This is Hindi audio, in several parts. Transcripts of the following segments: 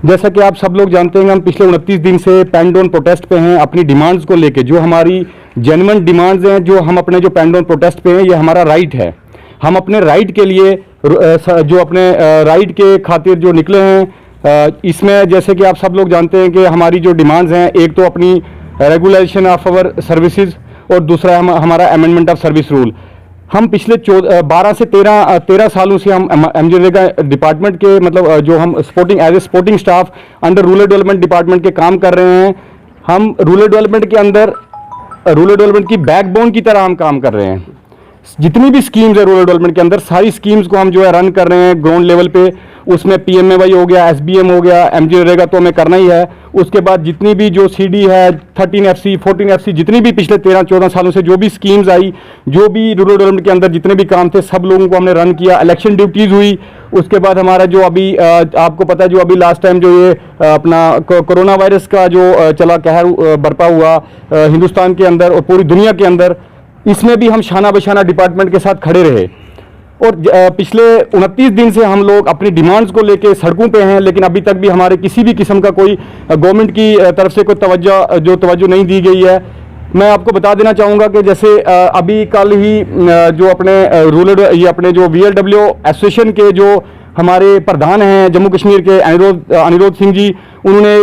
जैसा कि आप सब लोग जानते हैं, हम पिछले 29 दिन से पेन डाउन प्रोटेस्ट पे हैं अपनी डिमांड्स को लेके। जो हमारी जेन्युइन डिमांड्स हैं, जो हम अपने जो पेन डाउन प्रोटेस्ट पे हैं, ये हमारा राइट है। हम अपने राइट के लिए जो अपने राइट के खातिर जो निकले हैं, इसमें जैसे कि आप सब लोग जानते हैं कि हमारी जो डिमांड्स हैं, एक तो अपनी रेगुलेशन ऑफ आवर सर्विसेज और दूसरा हमारा अमेंडमेंट ऑफ सर्विस रूल। हम पिछले 12 से 13 सालों से हम मनरेगा डिपार्टमेंट के मतलब जो हम sporting as a sporting staff under rural development department के काम कर रहे हैं। हम रूरल डेवलपमेंट के अंदर रूरल डेवलपमेंट की बैकबोन की तरह हम काम कर रहे हैं। जितनी भी स्कीम्स है रूरल डेवलपमेंट के अंदर, सारी स्कीम्स को हम जो है रन कर रहे हैं ग्राउंड लेवल पे। उसमें PMAY हो गया, SBM हो गया, MGNREGA तो हमें करना ही है। उसके बाद जितनी भी जो CD है, 13FC 14FC, जितनी भी पिछले 13-14 सालों से जो भी स्कीम्स आई, जो भी रूरल डेवलपमेंट के अंदर जितने भी काम थे, सब लोगों को हमने रन किया। इलेक्शन ड्यूटीज़ हुई। उसके बाद हमारा जो अभी आपको पता है, जो अभी लास्ट टाइम जो ये अपना कोरोना वायरस का जो चला कहर बरपा हुआ हिंदुस्तान के अंदर और पूरी दुनिया के अंदर, इसमें भी हम शाना बशाना डिपार्टमेंट के साथ खड़े रहे। और पिछले 29 दिन से हम लोग अपनी डिमांड्स को लेके सड़कों पे हैं, लेकिन अभी तक भी हमारे किसी भी किस्म का कोई गवर्नमेंट की तरफ से कोई तवज्जो नहीं दी गई है। मैं आपको बता देना चाहूँगा कि जैसे अभी कल ही जो अपने रूरल ये अपने जो VLW एसोसिएशन के जो हमारे प्रधान हैं जम्मू कश्मीर के अनिरुद्ध सिंह जी, उन्होंने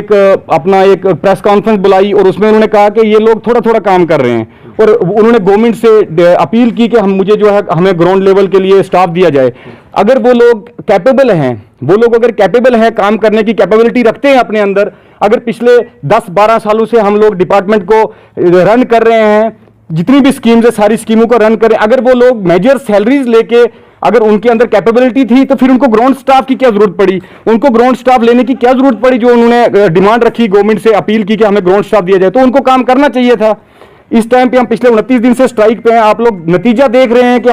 अपना एक प्रेस कॉन्फ्रेंस बुलाई और उसमें उन्होंने कहा कि ये लोग थोड़ा थोड़ा काम कर रहे हैं और उन्होंने गवर्नमेंट से अपील की कि मुझे जो है हमें ग्राउंड लेवल के लिए स्टाफ दिया जाए। अगर वो लोग कैपेबल हैं, वो लोग अगर कैपेबल हैं, काम करने की कैपेबिलिटी रखते हैं अपने अंदर, अगर पिछले 10-12 सालों से हम लोग डिपार्टमेंट को रन कर रहे हैं, जितनी भी स्कीम्स है सारी स्कीमों को रन करें, अगर वो लोग मेजर सैलरीज लेके अगर उनके अंदर कैपेबिलिटी थी, तो फिर उनको ग्राउंड स्टाफ की क्या जरूरत पड़ी? उनको ग्राउंड स्टाफ लेने की क्या जरूरत पड़ी? जो उन्होंने डिमांड रखी, गवर्नमेंट से अपील की कि हमें ग्राउंड स्टाफ दिया जाए, तो उनको काम करना चाहिए था। इस टाइम पे हम पिछले 29 दिन से स्ट्राइक पे हैं। आप लोग नतीजा देख रहे हैं कि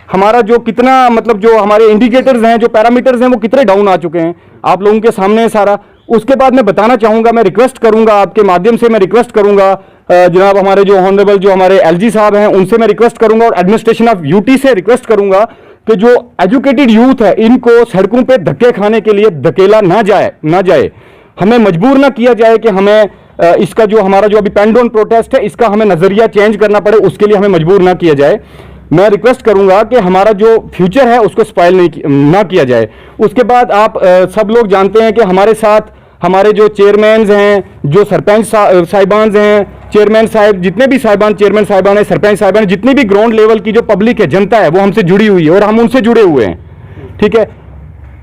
हमारा जो कितना मतलब जो हमारे इंडिकेटर्स हैं, जो पैरामीटर्स हैं, वो कितने डाउन आ चुके हैं, आप लोगों के सामने है सारा। उसके बाद मैं बताना चाहूँगा, मैं रिक्वेस्ट करूँगा आपके माध्यम से, मैं रिक्वेस्ट करूँगा जनाब हमारे जो ऑनरेबल जो हमारे LG साहब हैं, उनसे मैं रिक्वेस्ट करूँगा और एडमिनिस्ट्रेशन ऑफ UT से रिक्वेस्ट करूँगा कि जो एजुकेटेड यूथ है, इनको सड़कों पे धक्के खाने के लिए धकेला ना जाए, हमें मजबूर ना किया जाए कि हमें इसका जो हमारा जो अभी पेन डाउन प्रोटेस्ट है, इसका हमें नजरिया चेंज करना पड़े, उसके लिए हमें मजबूर ना किया जाए। मैं रिक्वेस्ट करूंगा कि हमारा जो फ्यूचर है उसको स्पॉइल ना किया जाए। उसके बाद आप सब लोग जानते हैं कि हमारे साथ हमारे जो चेयरमैन हैं, जो सरपंच साहिबान हैं, चेयरमैन साहब, जितने भी साहिबान चेयरमैन साहिबान हैं, सरपंच साहिबान, जितनी भी ग्राउंड लेवल की जो पब्लिक है, जनता है, वो हमसे जुड़ी हुई है और हम उनसे जुड़े हुए हैं। ठीक है,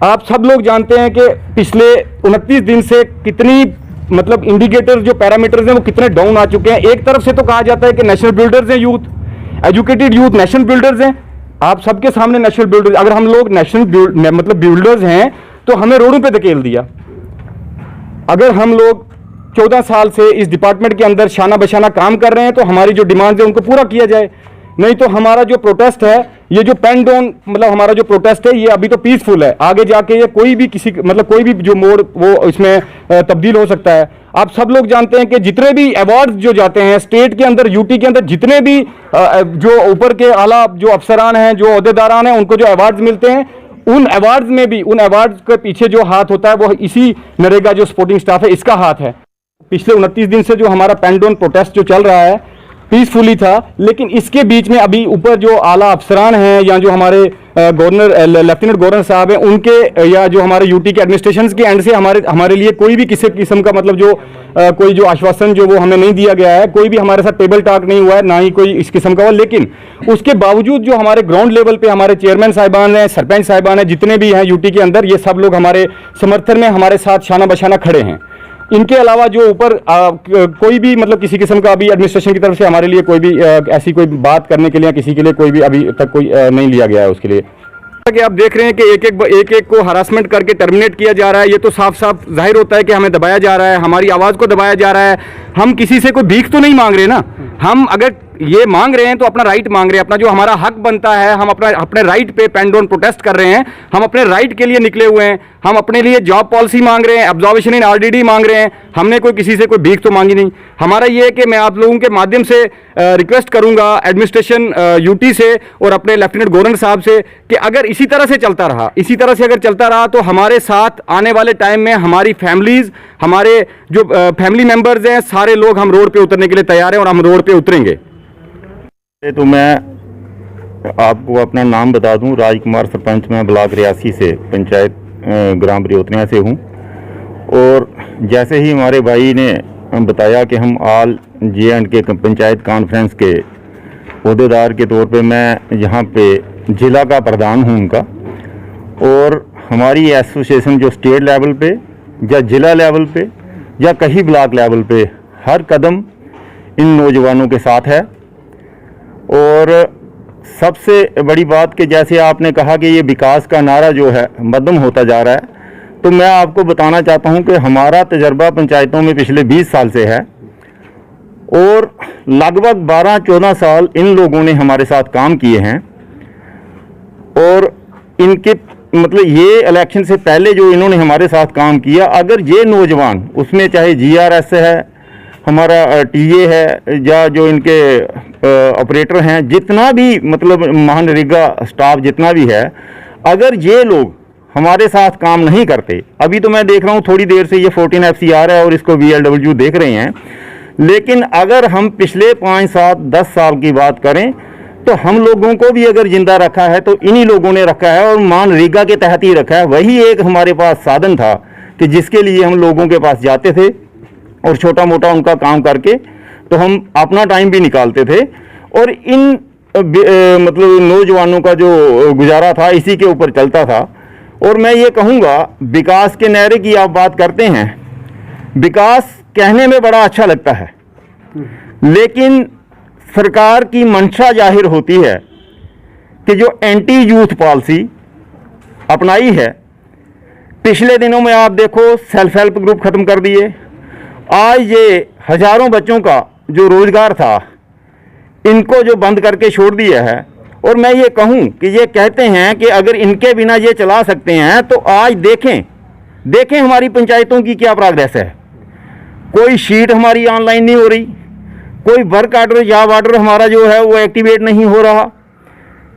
आप सब लोग जानते हैं कि पिछले 29 दिन से कितनी मतलब इंडिकेटर जो पैरामीटर्स हैं वो कितने डाउन आ चुके हैं। एक तरफ से तो कहा जाता है कि नेशनल बिल्डर्स हैं youth, educated youth national builders हैं। आप सबके सामने नेशनल बिल्डर्स, अगर हम लोग नेशनल मतलब बिल्डर्स हैं तो हमें रोडों पे धकेल दिया। अगर हम लोग 14 साल से इस डिपार्टमेंट के अंदर शाना बशाना काम कर रहे हैं, तो हमारी जो डिमांड्स है उनको पूरा किया जाए। नहीं तो हमारा जो प्रोटेस्ट है, ये जो पेन डाउन मतलब हमारा जो प्रोटेस्ट है, ये अभी तो पीसफुल है, आगे जाके ये कोई भी किसी मतलब कोई भी जो मोड़ वो इसमें तब्दील हो सकता है। आप सब लोग जानते हैं कि जितने भी अवार्ड्स जो जाते हैं स्टेट के अंदर, UT के अंदर, जितने भी जो ऊपर के आला जो अफसरान हैं, जो अहदेदारान हैं, उनको जो अवार्ड्स मिलते हैं, उन अवार्ड्स में भी उन अवार्ड्स के पीछे जो हाथ होता है वो इसी नरेगा जो सपोर्टिंग स्टाफ है, इसका हाथ है। पिछले 29 दिन से जो हमारा पेन डाउन प्रोटेस्ट जो चल रहा है पीसफुली था, लेकिन इसके बीच में अभी ऊपर जो आला अफसरान हैं या जो हमारे गवर्नर लेफ्टिनेंट गवर्नर साहब हैं, उनके या जो हमारे UT के एडमिनिस्ट्रेशन के एंड से हमारे लिए कोई भी किसी किस्म का मतलब जो कोई जो आश्वासन जो वो हमें नहीं दिया गया है, कोई भी हमारे साथ टेबल टॉक नहीं हुआ है, ना ही कोई इस किस्म का हुआ। लेकिन उसके बावजूद जो हमारे ग्राउंड लेवल पे हमारे चेयरमैन साहिबान हैं, सरपंच साहिबान हैं, जितने भी हैं UT के अंदर, ये सब लोग हमारे समर्थन में हमारे साथ शाना बशाना खड़े हैं। इनके अलावा जो ऊपर कोई भी मतलब किसी किस्म का अभी एडमिनिस्ट्रेशन की तरफ से हमारे लिए कोई भी ऐसी कोई बात करने के लिए किसी के लिए कोई भी अभी तक कोई नहीं लिया गया है उसके लिए। कि आप देख रहे हैं कि एक को हरासमेंट करके टर्मिनेट किया जा रहा है, ये तो साफ साफ जाहिर होता है कि हमें दबाया जा रहा है, हमारी आवाज़ को दबाया जा रहा है। हम किसी से कोई भीख तो नहीं मांग रहे ना। हम अगर ये मांग रहे हैं तो अपना राइट मांग रहे हैं, अपना जो हमारा हक बनता है, हम अपने राइट पे पेन डाउन प्रोटेस्ट कर रहे हैं, हम अपने राइट के लिए निकले हुए हैं, हम अपने लिए जॉब पॉलिसी मांग रहे हैं, ऑब्जर्वेशन इन आरडीडी मांग रहे हैं, हमने कोई किसी से कोई भीख तो मांगी नहीं। हमारा ये है कि मैं आप लोगों के माध्यम से रिक्वेस्ट करूंगा एडमिनिस्ट्रेशन यूटी से और अपने लेफ्टिनेंट गवर्नर साहब से कि अगर इसी तरह से चलता रहा, इसी तरह से अगर चलता रहा तो हमारे साथ आने वाले टाइम में हमारी फैमिलीज, हमारे जो फैमिली मेंबर्स हैं, सारे लोग हम रोड पे उतरने के लिए तैयार हैं और हम रोड पे उतरेंगे। तो मैं आपको अपना नाम बता दूं, राजकुमार, सरपंच मैं ब्लॉक रियासी से, पंचायत ग्राम बरियोतनिया से हूं। और जैसे ही हमारे भाई ने बताया कि हम ऑल J&K पंचायत कॉन्फ्रेंस के अहदेदार के तौर पे मैं यहाँ पे ज़िला का प्रधान हूँ उनका, और हमारी एसोसिएशन जो स्टेट लेवल पे या ज़िला लेवल पे या कहीं ब्लॉक लेवल पे हर कदम इन नौजवानों के साथ है। और सबसे बड़ी बात कि जैसे आपने कहा कि ये विकास का नारा जो है मध्यम होता जा रहा है, तो मैं आपको बताना चाहता हूं कि हमारा तजर्बा पंचायतों में पिछले 20 साल से है और लगभग 12-14 साल इन लोगों ने हमारे साथ काम किए हैं। और इनके मतलब ये इलेक्शन से पहले जो इन्होंने हमारे साथ काम किया, अगर ये नौजवान उसमें चाहे GRS है, हमारा TA है, या जो इनके ऑपरेटर हैं, जितना भी मतलब महानरेगा स्टाफ जितना भी है, अगर ये लोग हमारे साथ काम नहीं करते, अभी तो मैं देख रहा हूँ थोड़ी देर से ये 14 FCR है और इसको VLW देख रहे हैं, लेकिन अगर हम पिछले 5, 7, 10 साल की बात करें तो हम लोगों को भी अगर जिंदा रखा है तो इन्हीं लोगों ने रखा है और मनरेगा के तहत ही रखा है। वही एक हमारे पास साधन था कि जिसके लिए हम लोगों के पास जाते थे और छोटा मोटा उनका काम करके तो हम अपना टाइम भी निकालते थे और इन मतलब नौजवानों का जो गुजारा था इसी के ऊपर चलता था। और मैं ये कहूँगा, विकास के नारे की आप बात करते हैं, विकास कहने में बड़ा अच्छा लगता है, लेकिन सरकार की मंशा जाहिर होती है कि जो एंटी यूथ पॉलिसी अपनाई है, पिछले दिनों में आप देखो सेल्फ हेल्प ग्रुप ख़त्म कर दिए। आज ये हज़ारों बच्चों का जो रोज़गार था इनको जो बंद करके छोड़ दिया है। और मैं ये कहूँ कि ये कहते हैं कि अगर इनके बिना ये चला सकते हैं तो आज देखें हमारी पंचायतों की क्या प्रोग्रेस है। कोई शीट हमारी ऑनलाइन नहीं हो रही, कोई वर्क ऑर्डर जॉब ऑर्डर हमारा जो है वो एक्टिवेट नहीं हो रहा,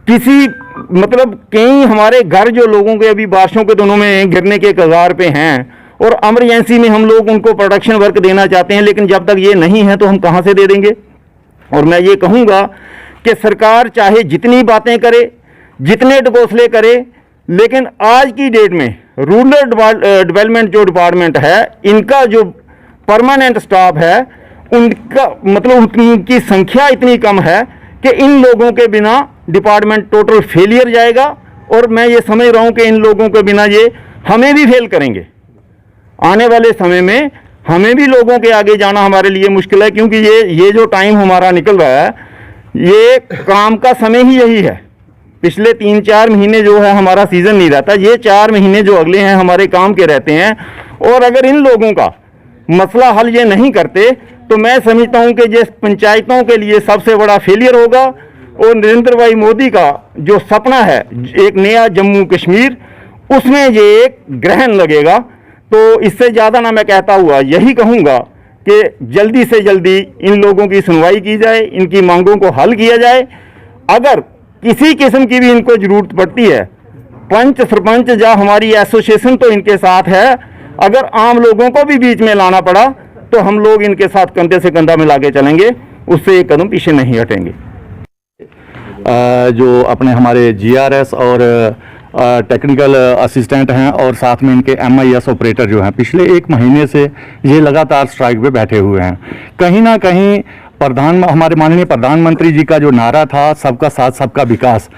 किसी मतलब कई हमारे घर जो लोगों के अभी बारिशों के दिनों में गिरने के कगार पे हैं और इमरजेंसी में हम लोग उनको प्रोडक्शन वर्क देना चाहते हैं, लेकिन जब तक ये नहीं है तो हम कहाँ से दे देंगे। और मैं ये कहूँगा कि सरकार चाहे जितनी बातें करे, जितने ढकोसले करे, लेकिन आज की डेट में रूरल डेवलपमेंट जो डिपार्टमेंट है, इनका जो परमानेंट स्टाफ है, उनका मतलब उनकी संख्या इतनी कम है कि इन लोगों के बिना डिपार्टमेंट टोटल फेलियर जाएगा। और मैं ये समझ रहा हूँ कि इन लोगों के बिना ये हमें भी फेल करेंगे। आने वाले समय में हमें भी लोगों के आगे जाना हमारे लिए मुश्किल है, क्योंकि ये जो टाइम हमारा निकल रहा है, ये काम का समय ही यही है। पिछले 3-4 महीने जो है हमारा सीज़न नहीं रहता, ये 4 महीने जो अगले हैं हमारे काम के रहते हैं। और अगर इन लोगों का मसला हल ये नहीं करते तो मैं समझता हूँ कि जिस पंचायतों के लिए सबसे बड़ा फेलियर होगा। और नरेंद्र भाई मोदी का जो सपना है एक नया जम्मू कश्मीर, उसमें ये एक ग्रहण लगेगा। तो इससे ज़्यादा ना मैं कहता हुआ यही कहूँगा कि जल्दी से जल्दी इन लोगों की सुनवाई की जाए, इनकी मांगों को हल किया जाए। अगर किसी किस्म की भी इनको ज़रूरत पड़ती है, पंच सरपंच या हमारी एसोसिएशन तो इनके साथ है, अगर आम लोगों को भी बीच में लाना पड़ा तो हम लोग इनके साथ कंधे से कंधा मिला के चलेंगे, उससे एक कदम पीछे नहीं हटेंगे। जो अपने हमारे GRS और टेक्निकल असिस्टेंट हैं और साथ में इनके MIS ऑपरेटर जो हैं, पिछले 1 महीने से ये लगातार स्ट्राइक पे बैठे हुए हैं। कहीं ना कहीं हमारे माननीय प्रधानमंत्री जी का जो नारा था, सबका साथ सबका विकास,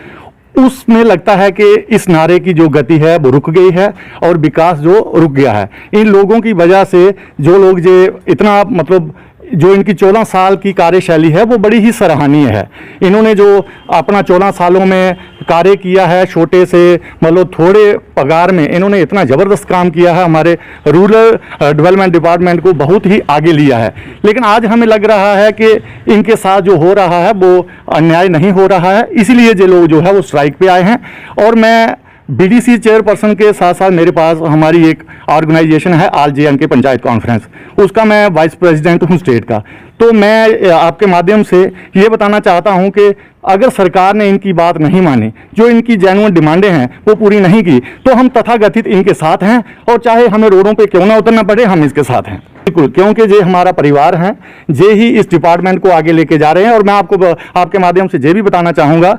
उसमें लगता है कि इस नारे की जो गति है वो रुक गई है और विकास जो रुक गया है। इन लोगों की वजह से जो लोग जो इतना मतलब जो इनकी 14 साल की कार्यशैली है वो बड़ी ही सराहनीय है। इन्होंने जो अपना 14 सालों में कार्य किया है, छोटे से मतलब थोड़े पगार में इन्होंने इतना ज़बरदस्त काम किया है, हमारे रूरल डेवलपमेंट डिपार्टमेंट को बहुत ही आगे लिया है। लेकिन आज हमें लग रहा है कि इनके साथ जो हो रहा है वो अन्याय नहीं हो रहा है, इसीलिए ये लोग जो है वो स्ट्राइक पे आए हैं। और मैं बीडीसी चेयरपर्सन के साथ साथ मेरे पास हमारी एक ऑर्गेनाइजेशन है ऑल जे&के पंचायत कॉन्फ्रेंस, उसका मैं वाइस प्रेसिडेंट हूँ स्टेट का। तो मैं आपके माध्यम से ये बताना चाहता हूँ कि अगर सरकार ने इनकी बात नहीं मानी, जो इनकी जेन्युइन डिमांडें हैं वो पूरी नहीं की, तो हम तथाकथित इनके साथ हैं और चाहे हमें रोडों पे क्यों ना उतरना पड़े, हम इसके साथ हैं बिल्कुल, क्योंकि ये हमारा परिवार है, ये ही इस डिपार्टमेंट को आगे लेके जा रहे हैं। और मैं आपको आपके माध्यम से ये भी बताना चाहूँगा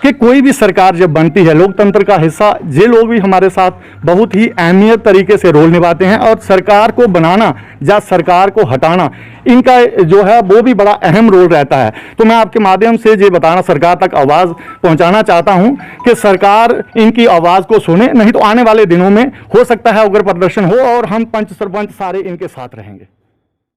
कि कोई भी सरकार जब बनती है, लोकतंत्र का हिस्सा ये लोग भी हमारे साथ बहुत ही अहमियत तरीके से रोल निभाते हैं। और सरकार को बनाना या सरकार को हटाना, इनका जो है वो भी बड़ा अहम रोल रहता है। तो मैं आपके माध्यम से ये बताना, सरकार तक आवाज़ पहुंचाना चाहता हूं कि सरकार इनकी आवाज़ को सुने, नहीं तो आने वाले दिनों में हो सकता है उग्र प्रदर्शन हो और हम पंच सरपंच सारे इनके साथ रहेंगे।